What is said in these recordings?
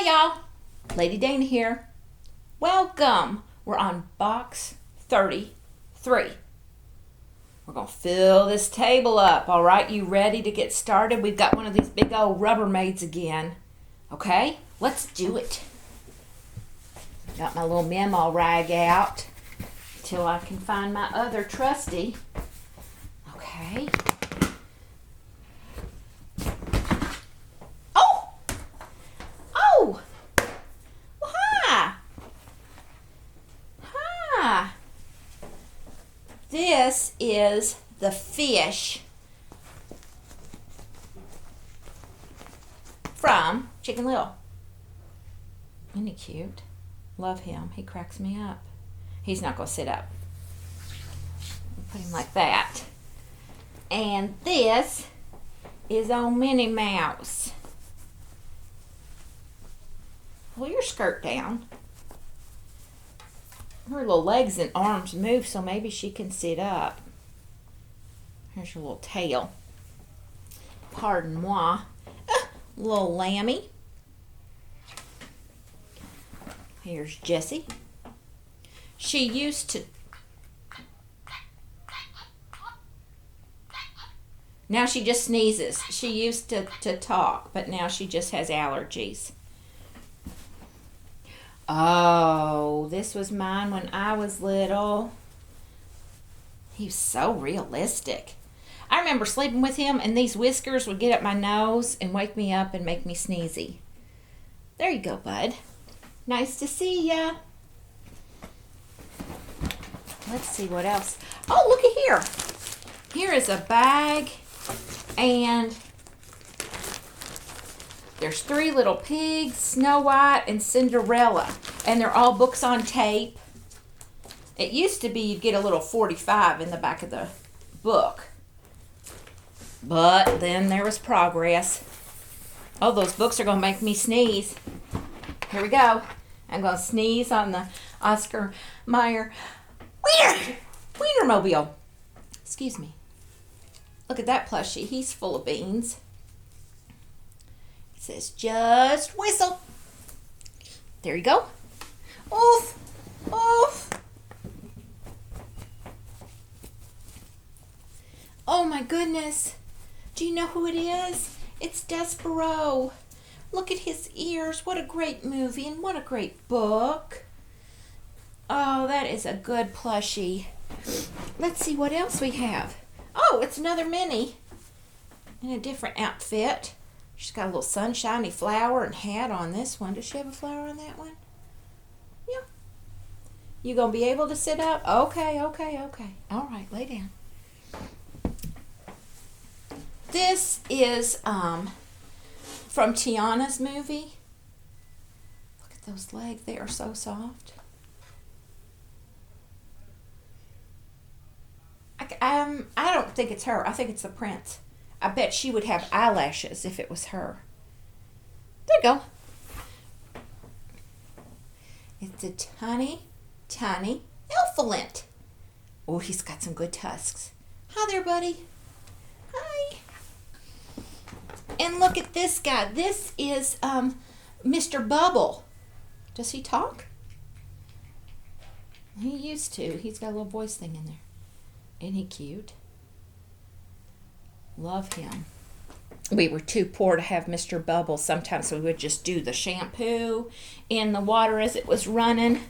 Hi y'all, Lady Dana here. Welcome. We're on box 33. We're going to fill this table up, all right? You ready to get started? We've got one of these big old Rubbermaids again. Okay, let's do it. Got my little memo rag out till I can find my other trusty. Okay. Oh! Well, hi! Hi! This is the fish from Chicken Little. Isn't he cute? Love him. He cracks me up. He's not going to sit up. Put him like that. And this is on Minnie Mouse. Pull your skirt down. Her little legs and arms move, so maybe she can sit up. Here's your little tail. Pardon moi. Little lambie. Here's Jessie. She used to... Now she just sneezes. She used to talk, but now she just has allergies. Oh, this was mine when I was little. He was so realistic. I remember sleeping with him, and these whiskers would get up my nose and wake me up and make me sneezy. There you go, bud. Nice to see ya. Let's see what else. Oh, look at here. Here is a bag, and there's 3 little pigs, Snow White and Cinderella, and they're all books on tape. It used to be you'd get a little 45 in the back of the book, but then there was progress. Oh, those books are going to make me sneeze. Here we go. I'm going to sneeze on the Oscar Mayer Weiner Mobile. Excuse me. Look at that plushie. He's full of beans. It says, just whistle. There you go. Oof. Oof. Oh my goodness. Do you know who it is? It's Despereaux. Look at his ears. What a great movie and what a great book. Oh, that is a good plushie. Let's see what else we have. Oh, it's another Minnie in a different outfit. She's got a little sunshiny flower and hat on this one. Does she have a flower on that one? Yeah. You gonna be able to sit up? Okay. All right, lay down. This is from Tiana's movie. Look at those legs. They are so soft. I don't think it's her. I think it's the prince. I bet she would have eyelashes if it was her. There you go. It's a tiny elephant. Oh, he's got some good tusks. Hi there, buddy. Hi. And look at this guy. This is Mr. Bubble. Does he talk? He used to. He's got a little voice thing in there. Isn't he cute? Love him. We were too poor to have Mr. Bubble. Sometimes we would just do the shampoo in the water as it was running.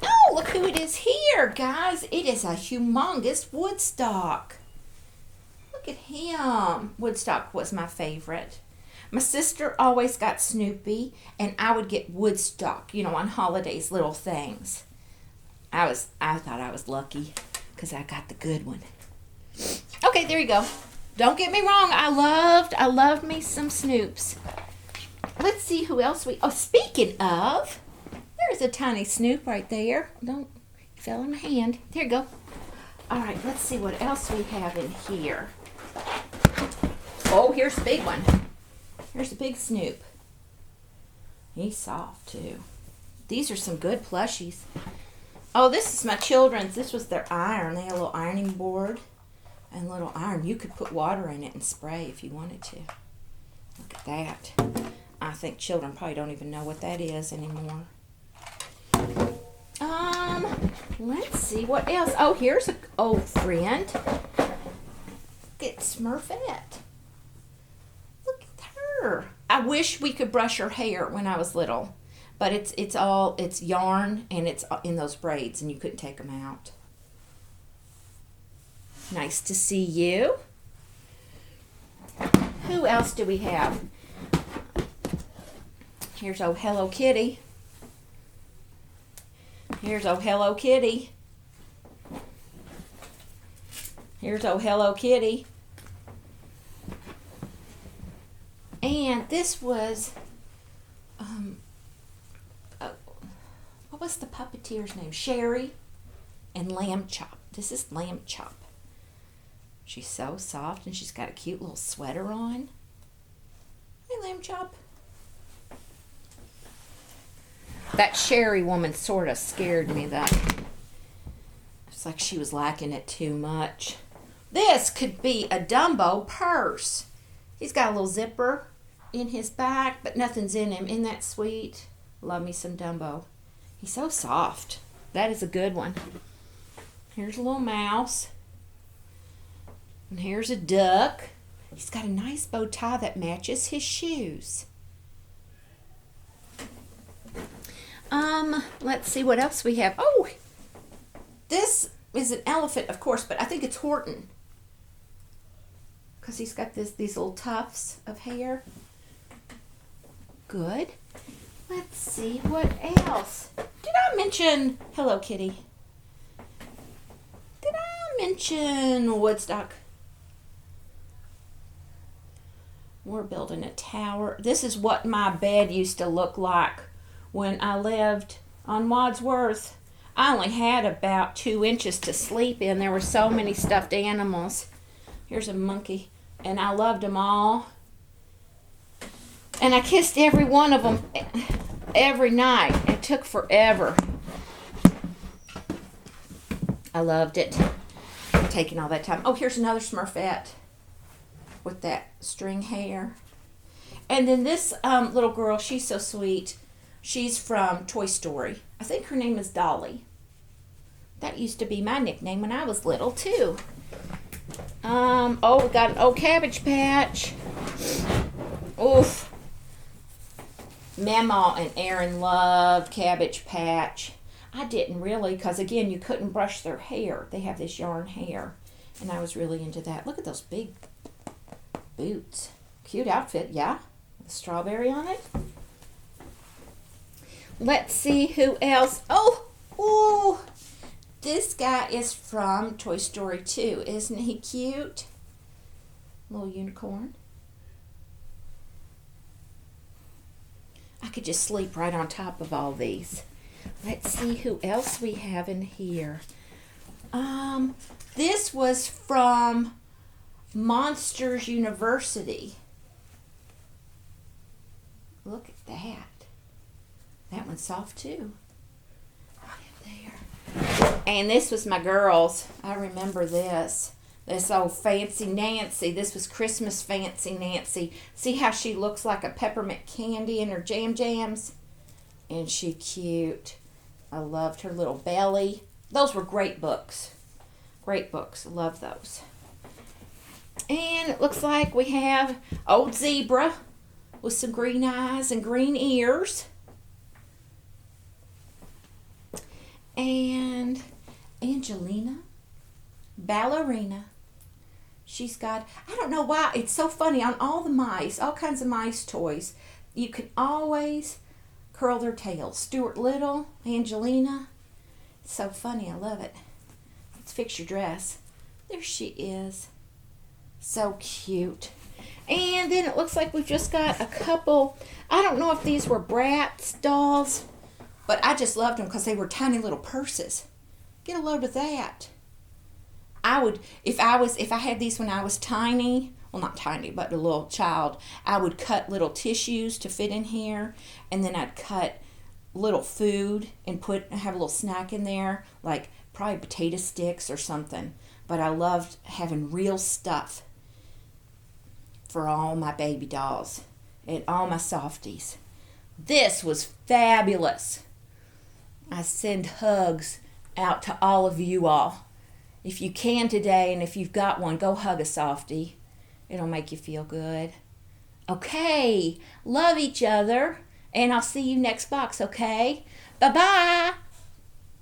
Oh, look who it is here, guys. It is a humongous Woodstock. Look at him. Woodstock was my favorite. My sister always got Snoopy, and I would get Woodstock, on holidays, little things. I thought I was lucky because I got the good one. Okay, there you go. Don't get me wrong. I loved me some Snoops. Let's see who else speaking of, there's a tiny Snoop right there. Don't, fell in my hand. There you go. All right, let's see what else we have in here. Oh, here's the big one. Here's the big Snoop. He's soft, too. These are some good plushies. Oh, this is my children's. This was their iron. They had a little ironing board and a little iron. You could put water in it and spray if you wanted to. Look at that. I think children probably don't even know what that is anymore. Let's see what else. Oh, here's an old friend. It's Smurfette. Look at her. I wish we could brush her hair when I was little, but it's yarn and it's in those braids and you couldn't take them out. Nice to see you. Who else do we have? Here's old Hello Kitty. Here's old Hello Kitty. Here's old Hello Kitty. And this was, what was the puppeteer's name? Sherry and Lamb Chop. This is Lamb Chop. She's so soft and she's got a cute little sweater on. Hey, Lamb Chop. That Sherry woman sort of scared me though. It's like she was liking it too much. This could be a Dumbo purse. He's got a little zipper in his back, but nothing's in him. Isn't that sweet? Love me some Dumbo. He's so soft. That is a good one. Here's a little mouse. And here's a duck. He's got a nice bow tie that matches his shoes. Let's see what else we have. Oh, this is an elephant, of course, but I think it's Horton. Because he's got these little tufts of hair. Good. Let's see what else. Did I mention Hello Kitty? Did I mention Woodstock? We're building a tower. This is what my bed used to look like when I lived on Wadsworth. I only had about 2 inches to sleep in. There were so many stuffed animals. Here's a monkey, and I loved them all. And I kissed every one of them every night. It took forever. I loved it. Taking all that time. Oh, here's another Smurfette with that string hair. And then this little girl, she's so sweet. She's from Toy Story. I think her name is Dolly. That used to be my nickname when I was little, too. Oh, we got an old Cabbage Patch. Oof. Mama and Aaron loved Cabbage Patch. I didn't really, because, again, you couldn't brush their hair. They have this yarn hair, and I was really into that. Look at those big boots. Cute outfit, yeah. With a strawberry on it. Let's see who else. Oh, this guy is from Toy Story 2. Isn't he cute? Little unicorn. I could just sleep right on top of all these. Let's see who else we have in here. This was from Monsters University. Look at that. That one's soft too. There. And this was my girls. I remember this. This old Fancy Nancy. This was Christmas Fancy Nancy. See how she looks like a peppermint candy in her jam jams? And she cute. I loved her little belly. Those were great books. Great books. Love those. And it looks like we have old zebra with some green eyes and green ears. And Angelina, ballerina. She's got, I don't know why, it's so funny, on all the mice, all kinds of mice toys, you can always curl their tails. Stuart Little, Angelina. It's so funny, I love it. Let's fix your dress. There she is. So cute. And then it looks like we've just got a couple, I don't know if these were Bratz dolls, but I just loved them because they were tiny little purses. Get a load of that. I would, if I had these when I was tiny, well, not tiny, but a little child, I would cut little tissues to fit in here, and then I'd cut little food and have a little snack in there, like probably potato sticks or something. But I loved having real stuff for all my baby dolls. and all my softies. This was fabulous. I send hugs out to all of you all. If you can today, and if you've got one, go hug a softie. It'll make you feel good. Okay, love each other, and I'll see you next box, okay? Bye-bye.